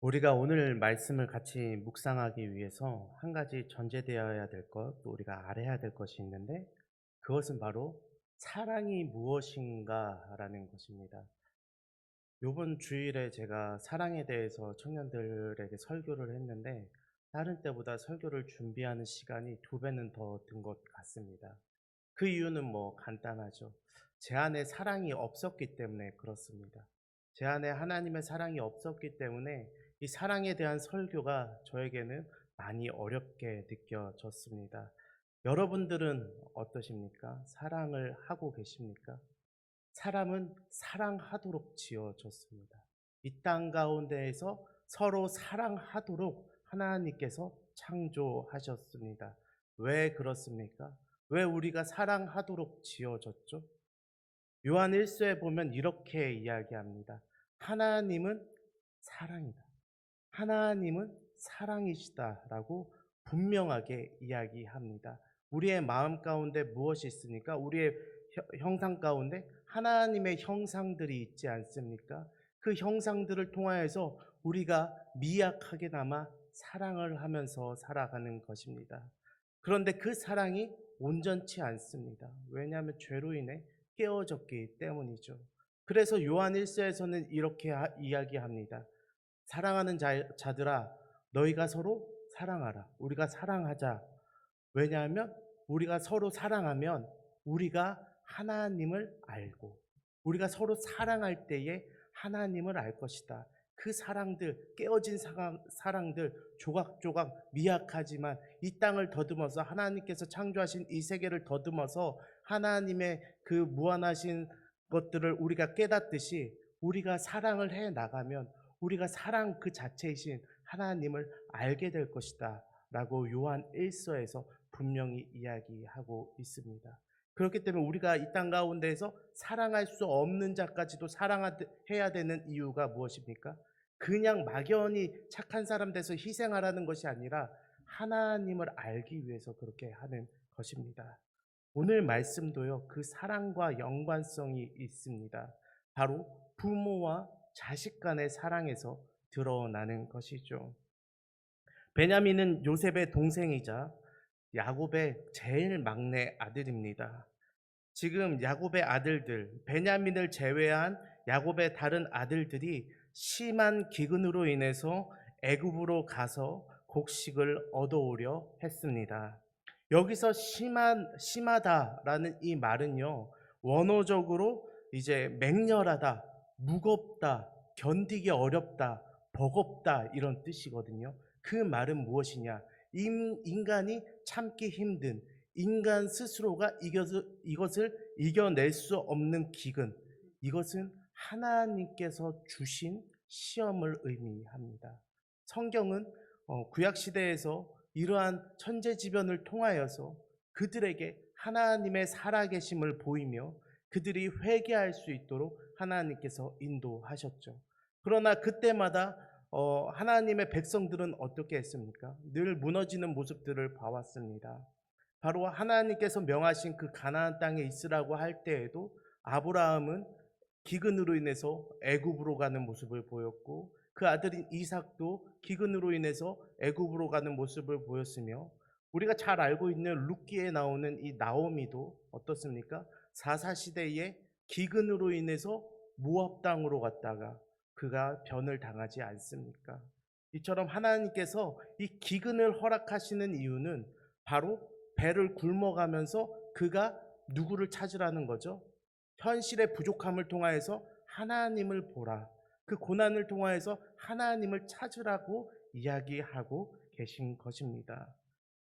우리가 오늘 말씀을 같이 묵상하기 위해서 한 가지 전제되어야 될 것, 또 우리가 알아야 될 것이 있는데 그것은 바로 사랑이 무엇인가라는 것입니다. 요번 주일에 제가 사랑에 대해서 청년들에게 설교를 했는데 다른 때보다 설교를 준비하는 시간이 두 배는 더 든 것 같습니다. 그 이유는 뭐 간단하죠. 제 안에 사랑이 없었기 때문에 그렇습니다. 제 안에 하나님의 사랑이 없었기 때문에 이 사랑에 대한 설교가 저에게는 많이 어렵게 느껴졌습니다. 여러분들은 어떠십니까? 사랑을 하고 계십니까? 사람은 사랑하도록 지어졌습니다. 이 땅 가운데에서 서로 사랑하도록 하나님께서 창조하셨습니다. 왜 그렇습니까? 왜 우리가 사랑하도록 지어졌죠? 요한 1서에 보면 이렇게 이야기합니다. 하나님은 사랑이다. 하나님은 사랑이시다라고 분명하게 이야기합니다. 우리의 마음 가운데 무엇이 있습니까? 우리의 형상 가운데 하나님의 형상들이 있지 않습니까? 그 형상들을 통하여서 우리가 미약하게나마 사랑을 하면서 살아가는 것입니다. 그런데 그 사랑이 온전치 않습니다. 왜냐하면 죄로 인해 깨어졌기 때문이죠. 그래서 요한 1서에서는 이렇게 이야기합니다. 사랑하는 자들아 너희가 서로 사랑하라. 우리가 사랑하자. 왜냐하면 우리가 서로 사랑하면 우리가 하나님을 알고 우리가 서로 사랑할 때에 하나님을 알 것이다. 그 사랑들, 깨어진 사랑들, 조각조각 미약하지만 이 땅을 더듬어서 하나님께서 창조하신 이 세계를 더듬어서 하나님의 그 무한하신 것들을 우리가 깨닫듯이 우리가 사랑을 해 나가면 우리가 사랑 그 자체이신 하나님을 알게 될 것이다 라고 요한 1서에서 분명히 이야기하고 있습니다. 그렇기 때문에 우리가 이 땅 가운데에서 사랑할 수 없는 자까지도 사랑해야 되는 이유가 무엇입니까? 그냥 막연히 착한 사람 돼서 희생하라는 것이 아니라 하나님을 알기 위해서 그렇게 하는 것입니다. 오늘 말씀도요, 그 사랑과 연관성이 있습니다. 바로 부모와 자식 간의 사랑에서 드러나는 것이죠. 베냐민은 요셉의 동생이자 야곱의 제일 막내 아들입니다. 지금 야곱의 아들들, 베냐민을 제외한 야곱의 다른 아들들이 심한 기근으로 인해서 애굽으로 가서 곡식을 얻어오려 했습니다. 여기서 심하다라는 이 말은요, 원어적으로 이제 맹렬하다, 무겁다, 견디기 어렵다, 버겁다 이런 뜻이거든요. 그 말은 무엇이냐? 인간이 참기 힘든 인간 스스로가 이것을 이겨낼 수 없는 기근, 이것은 하나님께서 주신 시험을 의미합니다. 성경은 구약 시대에서 이러한 천재지변을 통하여서 그들에게 하나님의 살아계심을 보이며 그들이 회개할 수 있도록 하나님께서 인도하셨죠. 그러나 그때마다 하나님의 백성들은 어떻게 했습니까? 늘 무너지는 모습들을 봐왔습니다. 바로 하나님께서 명하신 그 가나안 땅에 있으라고 할 때에도 아브라함은 기근으로 인해서 애굽으로 가는 모습을 보였고 그 아들인 이삭도 기근으로 인해서 애굽으로 가는 모습을 보였으며 우리가 잘 알고 있는 룻기에 나오는 이 나오미도 어떻습니까? 사사 시대에 기근으로 인해서 모압 땅으로 갔다가 그가 변을 당하지 않습니까? 이처럼 하나님께서 이 기근을 허락하시는 이유는 바로 배를 굶어가면서 그가 누구를 찾으라는 거죠? 현실의 부족함을 통하여서 하나님을 보라. 그 고난을 통하여서 하나님을 찾으라고 이야기하고 계신 것입니다.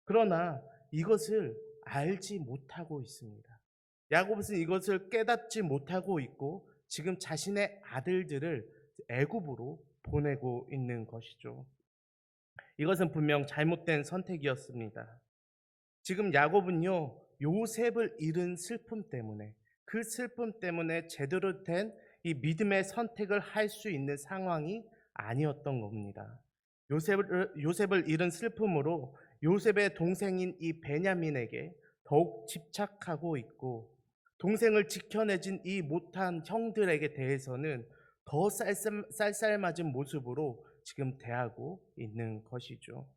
그러나 이것을 알지 못하고 있습니다. 야곱은 이것을 깨닫지 못하고 있고 지금 자신의 아들들을 애굽으로 보내고 있는 것이죠. 이것은 분명 잘못된 선택이었습니다. 지금 야곱은요, 요셉을 잃은 슬픔 때문에 그 슬픔 때문에 제대로 된 이 믿음의 선택을 할 수 있는 상황이 아니었던 겁니다. 요셉을 잃은 슬픔으로 요셉의 동생인 이 베냐민에게 더욱 집착하고 있고 동생을 지켜내진 이 못한 형들에게 대해서는 더 쌀쌀맞은 모습으로 지금 대하고 있는 것이죠.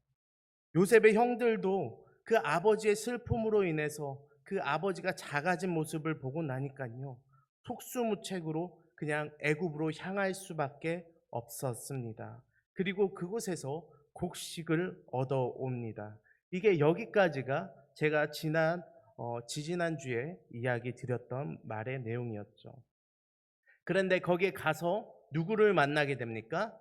요셉의 형들도 그 아버지의 슬픔으로 인해서 그 아버지가 작아진 모습을 보고 나니까요, 속수무책으로 그냥 애굽으로 향할 수밖에 없었습니다. 그리고 그곳에서 곡식을 얻어옵니다. 이게 여기까지가 제가 지지난주에 이야기 드렸던 말의 내용이었죠. 그런데 거기에 가서 누구를 만나게 됩니까?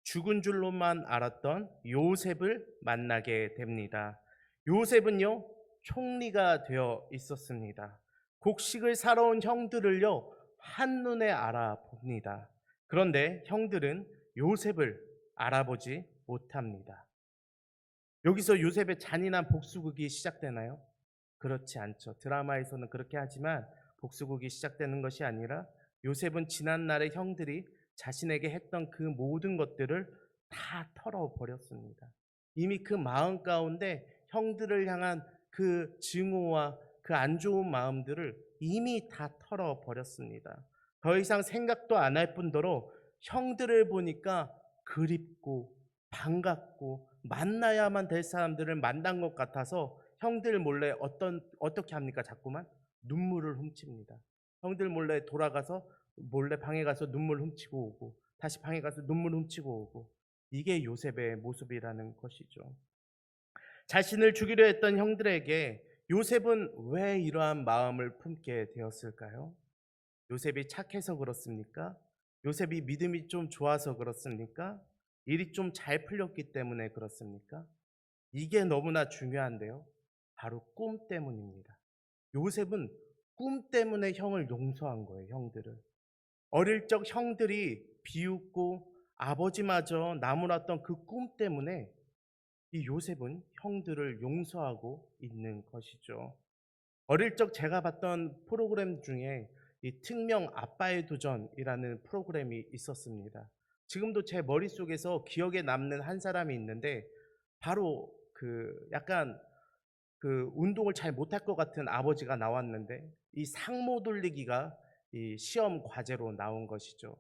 죽은 줄로만 알았던 요셉을 만나게 됩니다. 요셉은요, 총리가 되어 있었습니다. 곡식을 사러 온 형들을요, 한눈에 알아봅니다. 그런데 형들은 요셉을 알아보지 못합니다. 여기서 요셉의 잔인한 복수극이 시작되나요? 그렇지 않죠. 드라마에서는 그렇게 하지만 복수극이 시작되는 것이 아니라 요셉은 지난날의 형들이 자신에게 했던 그 모든 것들을 다 털어버렸습니다. 이미 그 마음 가운데 형들을 향한 그 증오와 그 안 좋은 마음들을 이미 다 털어버렸습니다. 더 이상 생각도 안 할 뿐더러 형들을 보니까 그립고 반갑고 만나야만 될 사람들을 만난 것 같아서 형들 몰래 어떻게 합니까? 자꾸만 눈물을 훔칩니다. 형들 몰래 돌아가서 몰래 방에 가서 눈물 훔치고 오고 다시 방에 가서 눈물 훔치고 오고, 이게 요셉의 모습이라는 것이죠. 자신을 죽이려 했던 형들에게 요셉은 왜 이러한 마음을 품게 되었을까요? 요셉이 착해서 그렇습니까? 요셉이 믿음이 좀 좋아서 그렇습니까? 일이 좀 잘 풀렸기 때문에 그렇습니까? 이게 너무나 중요한데요. 바로 꿈 때문입니다. 요셉은 꿈 때문에 형을 용서한 거예요, 형들을. 어릴 적 형들이 비웃고 아버지마저 나무랐던 그 꿈 때문에 이 요셉은 형들을 용서하고 있는 것이죠. 어릴 적 제가 봤던 프로그램 중에 이 특명 아빠의 도전이라는 프로그램이 있었습니다. 지금도 제 머릿속에서 기억에 남는 한 사람이 있는데, 바로 그 약간 그 운동을 잘 못할 것 같은 아버지가 나왔는데 이 상모 돌리기가 이 시험 과제로 나온 것이죠.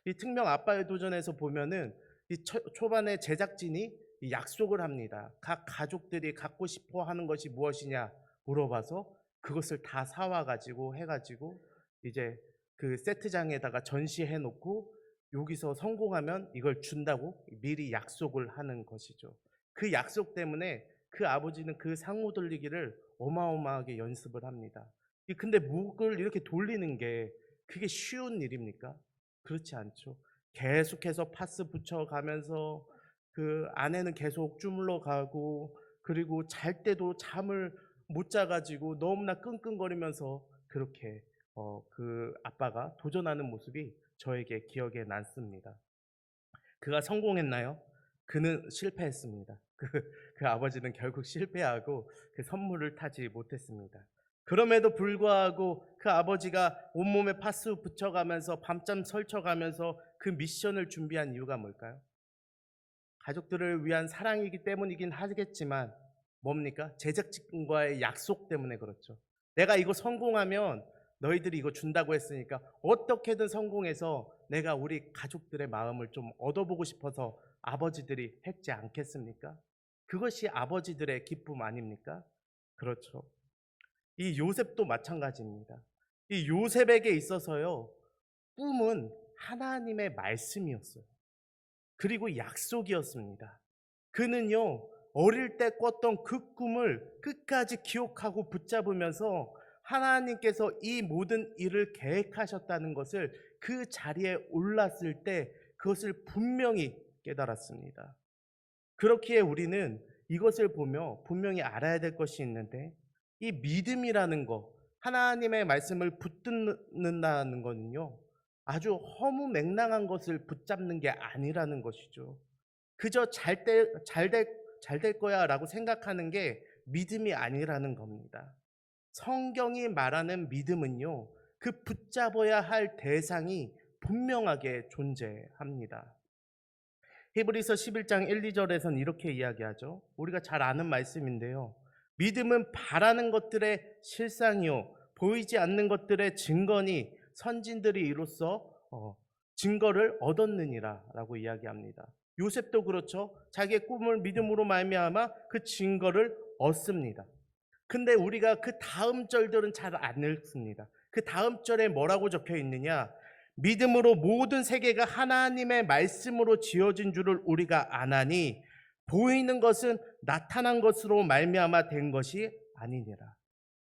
이 특명 아빠의 도전에서 보면은 이 초반에 제작진이 이 약속을 합니다. 각 가족들이 갖고 싶어 하는 것이 무엇이냐 물어봐서 그것을 다 사와 가지고 해가지고 이제 그 세트장에다가 전시해 놓고 여기서 성공하면 이걸 준다고 미리 약속을 하는 것이죠. 그 약속 때문에 그 아버지는 그 상호 돌리기를 어마어마하게 연습을 합니다. 근데 목을 이렇게 돌리는 게 그게 쉬운 일입니까? 그렇지 않죠. 계속해서 파스 붙여가면서 그 안에는 계속 주물러 가고, 그리고 잘 때도 잠을 못 자가지고 너무나 끙끙거리면서 그렇게 그 아빠가 도전하는 모습이 저에게 기억에 남습니다. 그가 성공했나요? 그는 실패했습니다. 그 아버지는 결국 실패하고 그 선물을 타지 못했습니다. 그럼에도 불구하고 그 아버지가 온몸에 파스 붙여가면서 밤잠 설쳐가면서 그 미션을 준비한 이유가 뭘까요? 가족들을 위한 사랑이기 때문이긴 하겠지만 뭡니까? 제작진과의 약속 때문에 그렇죠. 내가 이거 성공하면 너희들이 이거 준다고 했으니까 어떻게든 성공해서 내가 우리 가족들의 마음을 좀 얻어보고 싶어서 아버지들이 했지 않겠습니까? 그것이 아버지들의 기쁨 아닙니까? 그렇죠. 이 요셉도 마찬가지입니다. 이 요셉에게 있어서요, 꿈은 하나님의 말씀이었어요. 그리고 약속이었습니다. 그는요, 어릴 때 꿨던 그 꿈을 끝까지 기억하고 붙잡으면서 하나님께서 이 모든 일을 계획하셨다는 것을 그 자리에 올랐을 때 그것을 분명히 깨달았습니다. 그렇기에 우리는 이것을 보며 분명히 알아야 될 것이 있는데, 이 믿음이라는 것, 하나님의 말씀을 붙든다는 것은요, 아주 허무맹랑한 것을 붙잡는 게 아니라는 것이죠. 그저 잘 될 거야 라고 생각하는 게 믿음이 아니라는 겁니다. 성경이 말하는 믿음은요, 그 붙잡아야 할 대상이 분명하게 존재합니다. 히브리서 11장 1, 2절에서는 이렇게 이야기하죠. 우리가 잘 아는 말씀인데요. 믿음은 바라는 것들의 실상이요 보이지 않는 것들의 증거니 선진들이 이로써 증거를 얻었느니라 라고 이야기합니다. 요셉도 그렇죠. 자기의 꿈을 믿음으로 말미암아 그 증거를 얻습니다. 근데 우리가 그 다음 절들은 잘 안 읽습니다. 그 다음 절에 뭐라고 적혀 있느냐? 믿음으로 모든 세계가 하나님의 말씀으로 지어진 줄을 우리가 아나니 보이는 것은 나타난 것으로 말미암아 된 것이 아니니라.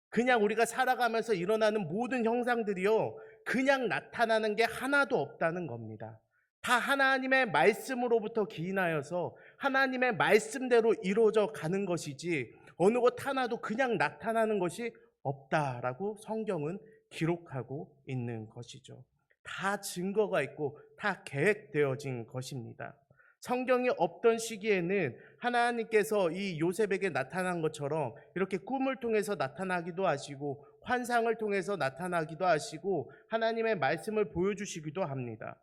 그냥 우리가 살아가면서 일어나는 모든 형상들이요, 그냥 나타나는 게 하나도 없다는 겁니다. 다 하나님의 말씀으로부터 기인하여서 하나님의 말씀대로 이루어져 가는 것이지 어느 것 하나도 그냥 나타나는 것이 없다라고 성경은 기록하고 있는 것이죠. 다 증거가 있고 다 계획되어진 것입니다. 성경이 없던 시기에는 하나님께서 이 요셉에게 나타난 것처럼 이렇게 꿈을 통해서 나타나기도 하시고 환상을 통해서 나타나기도 하시고 하나님의 말씀을 보여주시기도 합니다.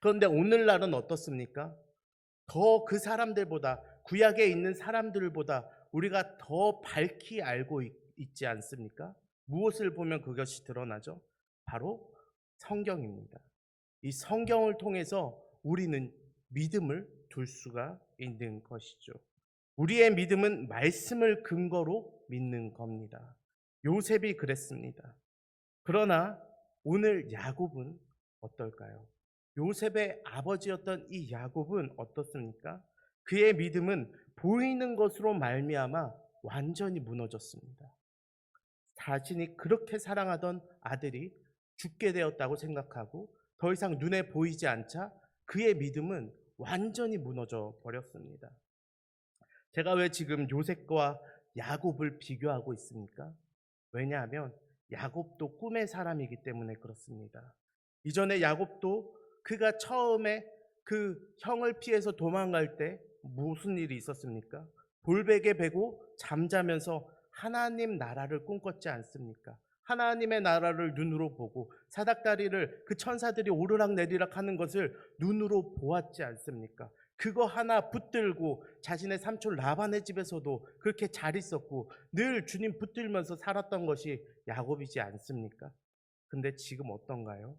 그런데 오늘날은 어떻습니까? 더 그 사람들보다, 구약에 있는 사람들보다 우리가 더 밝히 알고 있지 않습니까? 무엇을 보면 그것이 드러나죠? 바로 성경입니다. 이 성경을 통해서 우리는 믿음을 둘 수가 있는 것이죠. 우리의 믿음은 말씀을 근거로 믿는 겁니다. 요셉이 그랬습니다. 그러나 오늘 야곱은 어떨까요? 요셉의 아버지였던 이 야곱은 어떻습니까? 그의 믿음은 보이는 것으로 말미암아 완전히 무너졌습니다. 자신이 그렇게 사랑하던 아들이 죽게 되었다고 생각하고 더 이상 눈에 보이지 않자 그의 믿음은 완전히 무너져 버렸습니다. 제가 왜 지금 요셉과 야곱을 비교하고 있습니까? 왜냐하면 야곱도 꿈의 사람이기 때문에 그렇습니다. 이전에 야곱도 그가 처음에 그 형을 피해서 도망갈 때 무슨 일이 있었습니까? 돌베개 베고 잠자면서 하나님 나라를 꿈꿨지 않습니까? 하나님의 나라를 눈으로 보고 사닥다리를 그 천사들이 오르락 내리락 하는 것을 눈으로 보았지 않습니까? 그거 하나 붙들고 자신의 삼촌 라반의 집에서도 그렇게 잘 있었고 늘 주님 붙들면서 살았던 것이 야곱이지 않습니까? 근데 지금 어떤가요?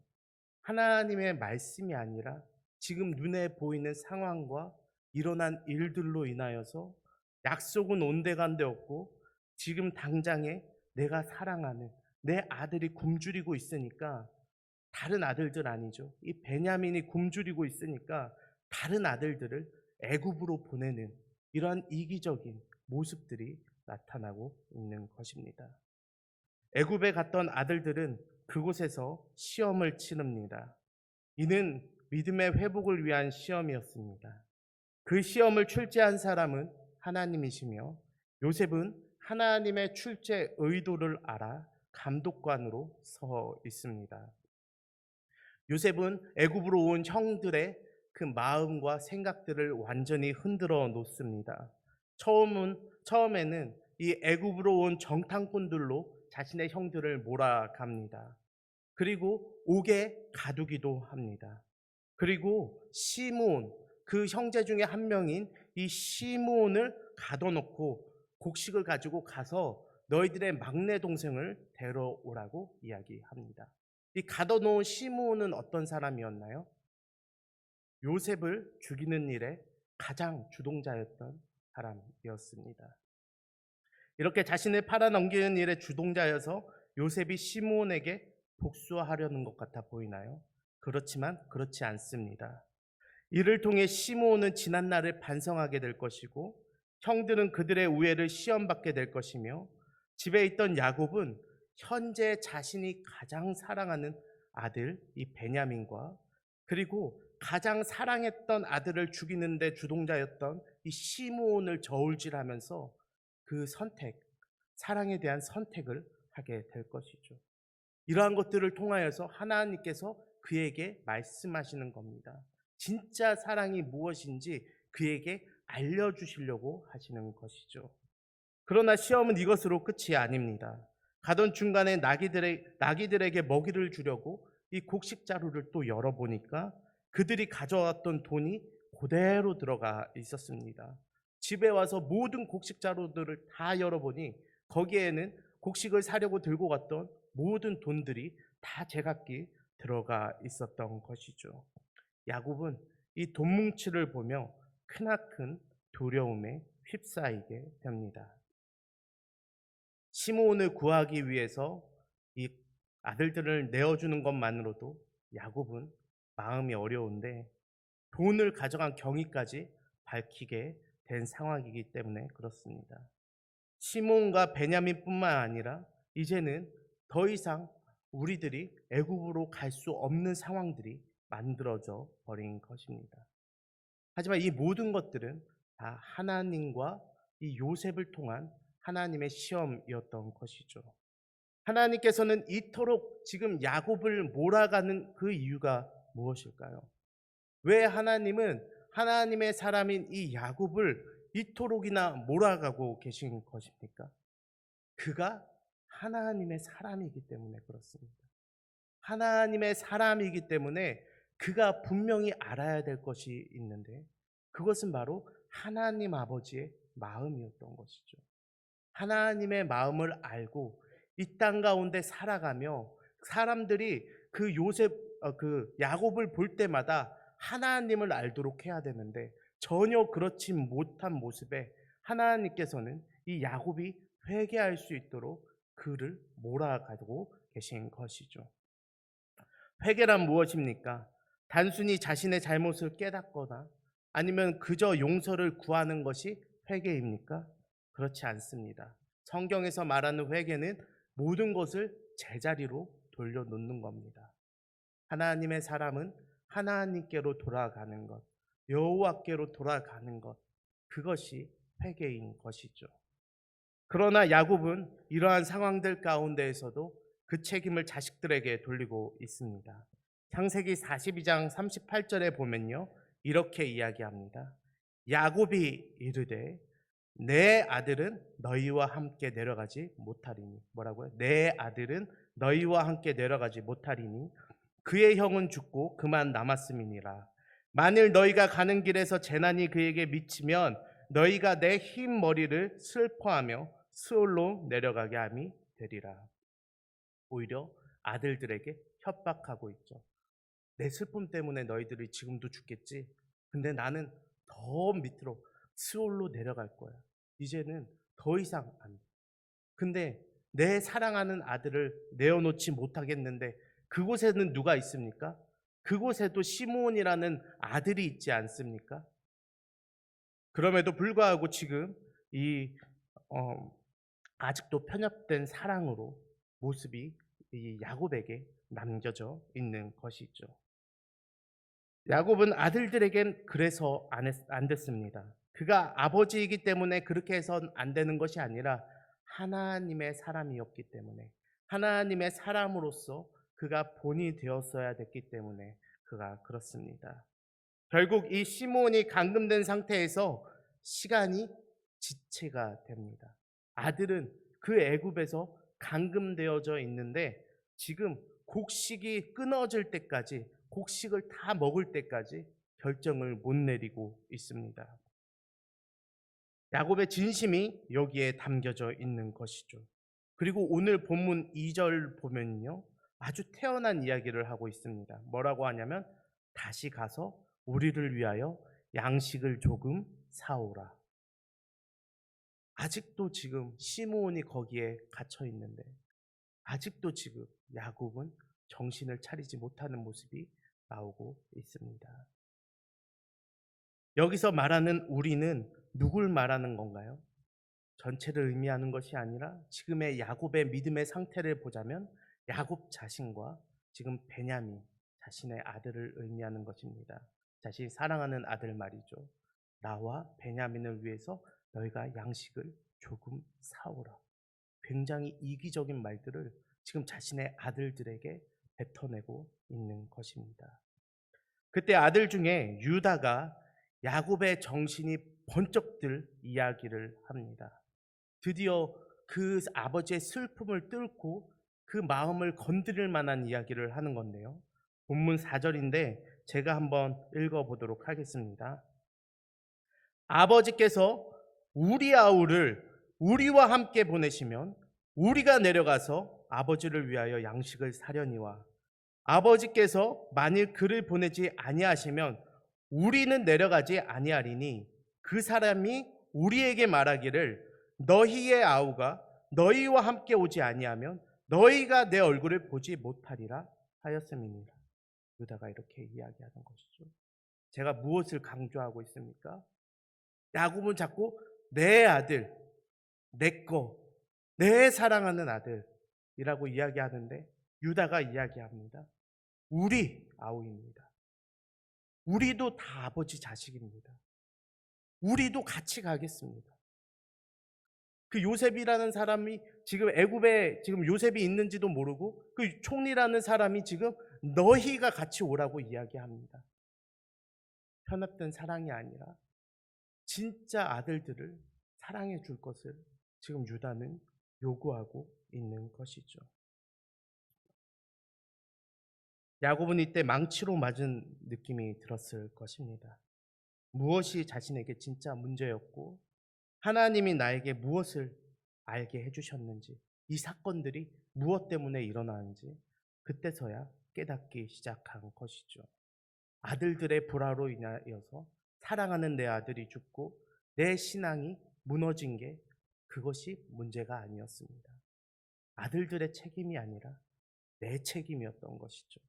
하나님의 말씀이 아니라 지금 눈에 보이는 상황과 일어난 일들로 인하여서 약속은 온데간데 없고 지금 당장에 내가 사랑하는 내 아들이 굶주리고 있으니까 다른 아들들 아니죠. 이 베냐민이 굶주리고 있으니까 다른 아들들을 애굽으로 보내는 이러한 이기적인 모습들이 나타나고 있는 것입니다. 애굽에 갔던 아들들은 그곳에서 시험을 치릅니다. 이는 믿음의 회복을 위한 시험이었습니다. 그 시험을 출제한 사람은 하나님이시며 요셉은 하나님의 출제 의도를 알아 감독관으로 서 있습니다. 요셉은 애굽으로 온 형들의 그 마음과 생각들을 완전히 흔들어 놓습니다. 처음에는 이 애굽으로 온 정탐꾼들로 자신의 형들을 몰아갑니다. 그리고 옥에 가두기도 합니다. 그리고 시므온, 그 형제 중에 한 명인 이 시므온을 가둬놓고 곡식을 가지고 가서 너희들의 막내 동생을 데려오라고 이야기합니다. 이 가둬놓은 시므온은 어떤 사람이었나요? 요셉을 죽이는 일에 가장 주동자였던 사람이었습니다. 이렇게 자신을 팔아넘기는 일에 주동자여서 요셉이 시므온에게 복수하려는 것 같아 보이나요? 그렇지만 그렇지 않습니다. 이를 통해 시므온은 지난 날을 반성하게 될 것이고 형들은 그들의 우애를 시험받게 될 것이며 집에 있던 야곱은 현재 자신이 가장 사랑하는 아들 이 베냐민과 그리고 가장 사랑했던 아들을 죽이는 데 주동자였던 이 시므온을 저울질하면서 그 선택, 사랑에 대한 선택을 하게 될 것이죠. 이러한 것들을 통하여서 하나님께서 그에게 말씀하시는 겁니다. 진짜 사랑이 무엇인지 그에게 알려주시려고 하시는 것이죠. 그러나 시험은 이것으로 끝이 아닙니다. 가던 중간에 나귀들에게 먹이를 주려고 이 곡식 자루를 또 열어보니까 그들이 가져왔던 돈이 그대로 들어가 있었습니다. 집에 와서 모든 곡식 자루들을 다 열어보니 거기에는 곡식을 사려고 들고 갔던 모든 돈들이 다 제각기 들어가 있었던 것이죠. 야곱은 이 돈뭉치를 보며 크나큰 두려움에 휩싸이게 됩니다. 시므온을 구하기 위해서 이 아들들을 내어주는 것만으로도 야곱은 마음이 어려운데 돈을 가져간 경위까지 밝히게 된 상황이기 때문에 그렇습니다. 시므온과 베냐민뿐만 아니라 이제는 더 이상 우리들이 애굽으로 갈 수 없는 상황들이 만들어져 버린 것입니다. 하지만 이 모든 것들은 다 하나님과 이 요셉을 통한 하나님의 시험이었던 것이죠. 하나님께서는 이토록 지금 야곱을 몰아가는 그 이유가 무엇일까요? 왜 하나님은 하나님의 사람인 이 야곱을 이토록이나 몰아가고 계신 것입니까? 그가 하나님의 사람이기 때문에 그렇습니다. 하나님의 사람이기 때문에 그가 분명히 알아야 될 것이 있는데 그것은 바로 하나님 아버지의 마음이었던 것이죠. 하나님의 마음을 알고 이 땅 가운데 살아가며 사람들이 그 야곱을 볼 때마다 하나님을 알도록 해야 되는데 전혀 그렇지 못한 모습에 하나님께서는 이 야곱이 회개할 수 있도록 그를 몰아가고 계신 것이죠. 회개란 무엇입니까? 단순히 자신의 잘못을 깨닫거나 아니면 그저 용서를 구하는 것이 회개입니까? 그렇지 않습니다. 성경에서 말하는 회개는 모든 것을 제자리로 돌려놓는 겁니다. 하나님의 사람은 하나님께로 돌아가는 것, 여호와께로 돌아가는 것, 그것이 회개인 것이죠. 그러나 야곱은 이러한 상황들 가운데에서도 그 책임을 자식들에게 돌리고 있습니다. 창세기 42장 38절에 보면요, 이렇게 이야기합니다. 야곱이 이르되 내 아들은 너희와 함께 내려가지 못하리니. 뭐라고요? 내 아들은 너희와 함께 내려가지 못하리니 그의 형은 죽고 그만 남았음이니라. 만일 너희가 가는 길에서 재난이 그에게 미치면 너희가 내 흰 머리를 슬퍼하며 스올로 내려가게 함이 되리라. 오히려 아들들에게 협박하고 있죠. 내 슬픔 때문에 너희들이 지금도 죽겠지. 근데 나는 더 밑으로 스올로 내려갈 거야. 이제는 더 이상 안 돼. 근데 내 사랑하는 아들을 내어놓지 못하겠는데 그곳에는 누가 있습니까? 그곳에도 시므온이라는 아들이 있지 않습니까? 그럼에도 불구하고 지금 아직도 편협된 사랑으로 모습이 이 야곱에게 남겨져 있는 것이죠. 야곱은 아들들에겐 그래서 안 됐습니다. 그가 아버지이기 때문에 그렇게 해선 안 되는 것이 아니라 하나님의 사람이었기 때문에, 하나님의 사람으로서 그가 본이 되었어야 됐기 때문에 그가 그렇습니다. 결국 이 시므온이 감금된 상태에서 시간이 지체가 됩니다. 아들은 그 애굽에서 감금되어져 있는데 지금 곡식이 끊어질 때까지, 곡식을 다 먹을 때까지 결정을 못 내리고 있습니다. 야곱의 진심이 여기에 담겨져 있는 것이죠. 그리고 오늘 본문 2절 보면요, 아주 태연한 이야기를 하고 있습니다. 뭐라고 하냐면 다시 가서 우리를 위하여 양식을 조금 사오라. 아직도 지금 시므온이 거기에 갇혀 있는데 아직도 지금 야곱은 정신을 차리지 못하는 모습이 나오고 있습니다. 여기서 말하는 우리는 누굴 말하는 건가요? 전체를 의미하는 것이 아니라 지금의 야곱의 믿음의 상태를 보자면 야곱 자신과 지금 베냐민 자신의 아들을 의미하는 것입니다. 자신이 사랑하는 아들 말이죠. 나와 베냐민을 위해서 너희가 양식을 조금 사오라. 굉장히 이기적인 말들을 지금 자신의 아들들에게 뱉어내고 있는 것입니다. 그때 아들 중에 유다가 야곱의 정신이 번쩍 들 이야기를 합니다. 드디어 그 아버지의 슬픔을 뚫고 그 마음을 건드릴 만한 이야기를 하는 건데요. 본문 4절인데 제가 한번 읽어보도록 하겠습니다. 아버지께서 우리 아우를 우리와 함께 보내시면 우리가 내려가서 아버지를 위하여 양식을 사려니와 아버지께서 만일 그를 보내지 아니하시면 우리는 내려가지 아니하리니 그 사람이 우리에게 말하기를 너희의 아우가 너희와 함께 오지 아니하면 너희가 내 얼굴을 보지 못하리라 하였음이니라. 유다가 이렇게 이야기하는 것이죠. 제가 무엇을 강조하고 있습니까? 야곱은 자꾸 내 아들, 내 거, 내 사랑하는 아들이라고 이야기하는데 유다가 이야기합니다. 우리 아우입니다. 우리도 다 아버지 자식입니다. 우리도 같이 가겠습니다. 그 요셉이라는 사람이 지금 애굽에 지금 요셉이 있는지도 모르고 그 총리라는 사람이 지금 너희가 같이 오라고 이야기합니다. 편협된 사랑이 아니라 진짜 아들들을 사랑해 줄 것을 지금 유다는 요구하고 있는 것이죠. 야곱은 이때 망치로 맞은 느낌이 들었을 것입니다. 무엇이 자신에게 진짜 문제였고 하나님이 나에게 무엇을 알게 해주셨는지, 이 사건들이 무엇 때문에 일어나는지 그때서야 깨닫기 시작한 것이죠. 아들들의 불화로 인하여서 사랑하는 내 아들이 죽고 내 신앙이 무너진 게 그것이 문제가 아니었습니다. 아들들의 책임이 아니라 내 책임이었던 것이죠.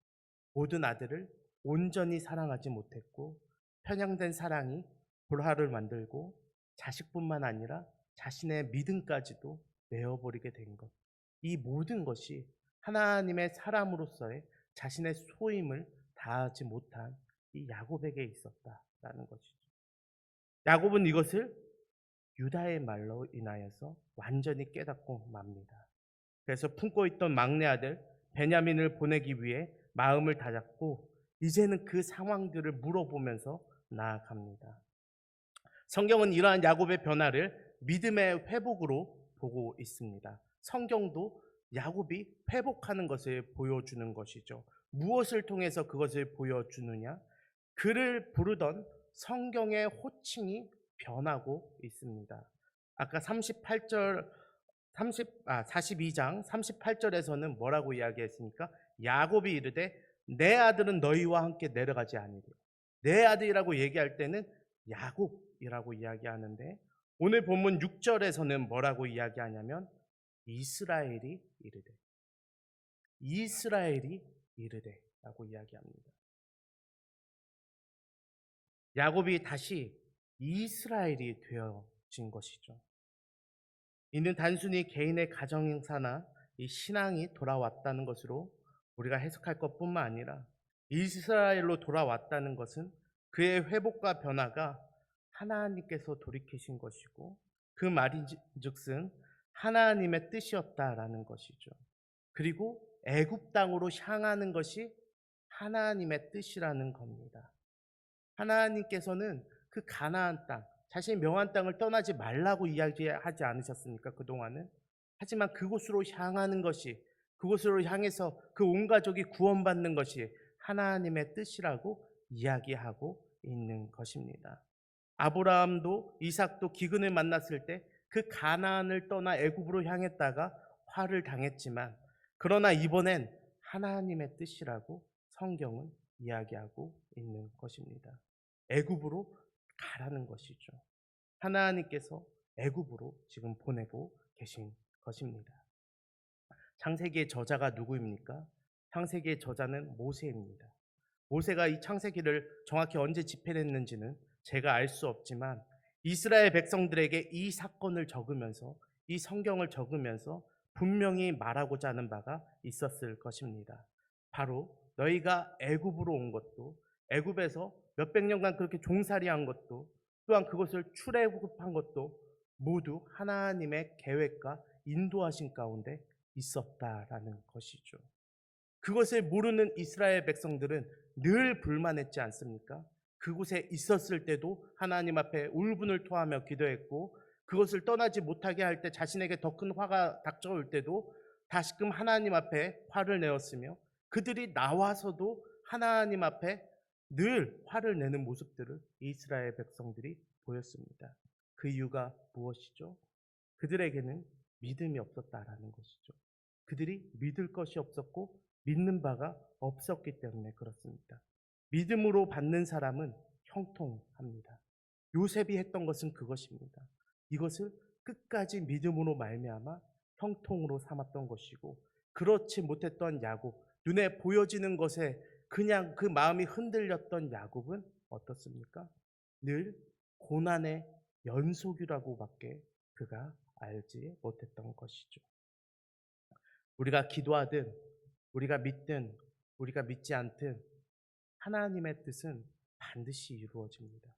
모든 아들을 온전히 사랑하지 못했고 편향된 사랑이 불화를 만들고 자식뿐만 아니라 자신의 믿음까지도 내어버리게 된 것. 이 모든 것이 하나님의 사람으로서의 자신의 소임을 다하지 못한 이 야곱에게 있었다라는 것이죠. 야곱은 이것을 유다의 말로 인하여서 완전히 깨닫고 맙니다. 그래서 품고 있던 막내 아들 베냐민을 보내기 위해 마음을 다잡고 이제는 그 상황들을 물어보면서 나아갑니다. 성경은 이러한 야곱의 변화를 믿음의 회복으로 보고 있습니다. 성경도 야곱이 회복하는 것을 보여주는 것이죠. 무엇을 통해서 그것을 보여주느냐? 그를 부르던 성경의 호칭이 변하고 있습니다. 아까 42장 38절에서는 뭐라고 이야기했습니까? 야곱이 이르되 내 아들은 너희와 함께 내려가지 아니리라. 내 아들이라고 얘기할 때는 야곱이라고 이야기하는데 오늘 본문 6절에서는 뭐라고 이야기하냐면 이스라엘이 이르되라고 이야기합니다. 야곱이 다시 이스라엘이 되어진 것이죠. 이는 단순히 개인의 가정사나 이 신앙이 돌아왔다는 것으로 우리가 해석할 것뿐만 아니라 이스라엘로 돌아왔다는 것은 그의 회복과 변화가 하나님께서 돌이키신 것이고 그 말인즉슨 하나님의 뜻이었다라는 것이죠. 그리고 애굽 땅으로 향하는 것이 하나님의 뜻이라는 겁니다. 하나님께서는 그 가나안 땅, 자신의 명한 땅을 떠나지 말라고 이야기하지 않으셨습니까? 그동안은. 하지만 그곳으로 향하는 것이, 그곳으로 향해서 그 온 가족이 구원받는 것이 하나님의 뜻이라고 이야기하고 있는 것입니다. 아브라함도 이삭도 기근을 만났을 때 그 가나안을 떠나 애굽으로 향했다가 화를 당했지만 그러나 이번엔 하나님의 뜻이라고 성경은 이야기하고 있는 것입니다. 애굽으로 가라는 것이죠. 하나님께서 애굽으로 지금 보내고 계신 것입니다. 창세기의 저자가 누구입니까? 창세기의 저자는 모세입니다. 모세가 이 창세기를 정확히 언제 집필했는지는 제가 알 수 없지만 이스라엘 백성들에게 이 사건을 적으면서 이 성경을 적으면서 분명히 말하고자 하는 바가 있었을 것입니다. 바로 너희가 애굽으로 온 것도 애굽에서 몇백 년간 그렇게 종살이한 것도 또한 그것을 출애굽한 것도 모두 하나님의 계획과 인도하신 가운데 있었다라는 것이죠. 그것을 모르는 이스라엘 백성들은 늘 불만했지 않습니까? 그곳에 있었을 때도 하나님 앞에 울분을 토하며 기도했고 그것을 떠나지 못하게 할 때 자신에게 더 큰 화가 닥쳐올 때도 다시금 하나님 앞에 화를 내었으며 그들이 나와서도 하나님 앞에 늘 화를 내는 모습들을 이스라엘 백성들이 보였습니다. 그 이유가 무엇이죠? 그들에게는 믿음이 없었다라는 것이죠. 그들이 믿을 것이 없었고 믿는 바가 없었기 때문에 그렇습니다. 믿음으로 받는 사람은 형통합니다. 요셉이 했던 것은 그것입니다. 이것을 끝까지 믿음으로 말미암아 형통으로 삼았던 것이고, 그렇지 못했던 야곱, 눈에 보여지는 것에 그냥 그 마음이 흔들렸던 야곱은 어떻습니까? 늘 고난의 연속이라고밖에 그가 알지 못했던 것이죠. 우리가 기도하든 우리가 믿든 우리가 믿지 않든 하나님의 뜻은 반드시 이루어집니다.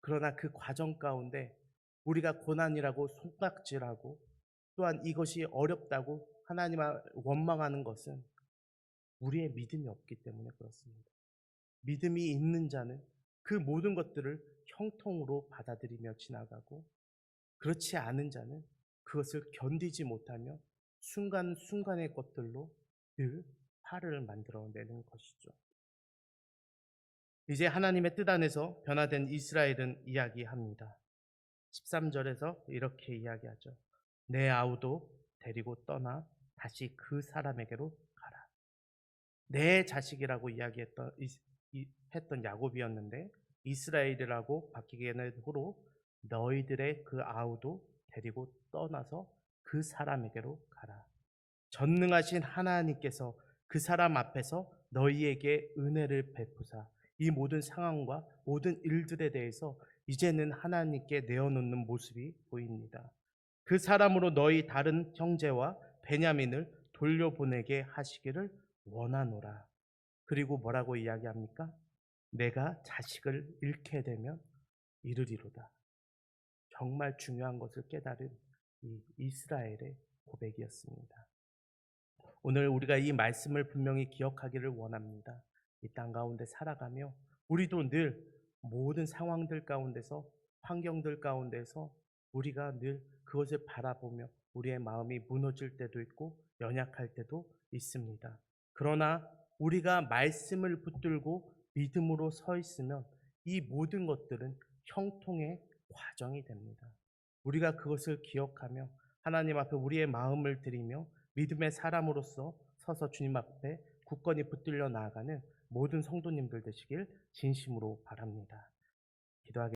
그러나 그 과정 가운데 우리가 고난이라고 손깍질하고 또한 이것이 어렵다고 하나님을 원망하는 것은 우리의 믿음이 없기 때문에 그렇습니다. 믿음이 있는 자는 그 모든 것들을 형통으로 받아들이며 지나가고, 그렇지 않은 자는 그것을 견디지 못하며 순간순간의 것들로 늘 화를 만들어내는 것이죠. 이제 하나님의 뜻 안에서 변화된 이스라엘은 이야기합니다. 13절에서 이렇게 이야기하죠. 내 아우도 데리고 떠나 다시 그 사람에게로 가라. 내 자식이라고 했던 야곱이었는데 이스라엘이라고 바뀌게 된 후로 너희들의 그 아우도 데리고 떠나서 그 사람에게로 가라. 전능하신 하나님께서 그 사람 앞에서 너희에게 은혜를 베푸사 이 모든 상황과 모든 일들에 대해서 이제는 하나님께 내어놓는 모습이 보입니다. 그 사람으로 너희 다른 형제와 베냐민을 돌려보내게 하시기를 원하노라. 그리고 뭐라고 이야기합니까? 내가 자식을 잃게 되면 이르리로다. 정말 중요한 것을 깨달은 이 이스라엘의 고백이었습니다. 오늘 우리가 이 말씀을 분명히 기억하기를 원합니다. 이 땅 가운데 살아가며 우리도 늘 모든 상황들 가운데서 환경들 가운데서 우리가 늘 그것을 바라보며 우리의 마음이 무너질 때도 있고 연약할 때도 있습니다. 그러나 우리가 말씀을 붙들고 믿음으로 서 있으면 이 모든 것들은 형통의 과정이 됩니다. 우리가 그것을 기억하며 하나님 앞에 우리의 마음을 드리며 믿음의 사람으로서 서서 주님 앞에 굳건히 붙들려 나아가는 모든 성도님들 되시길 진심으로 바랍니다. 기도하겠습니다.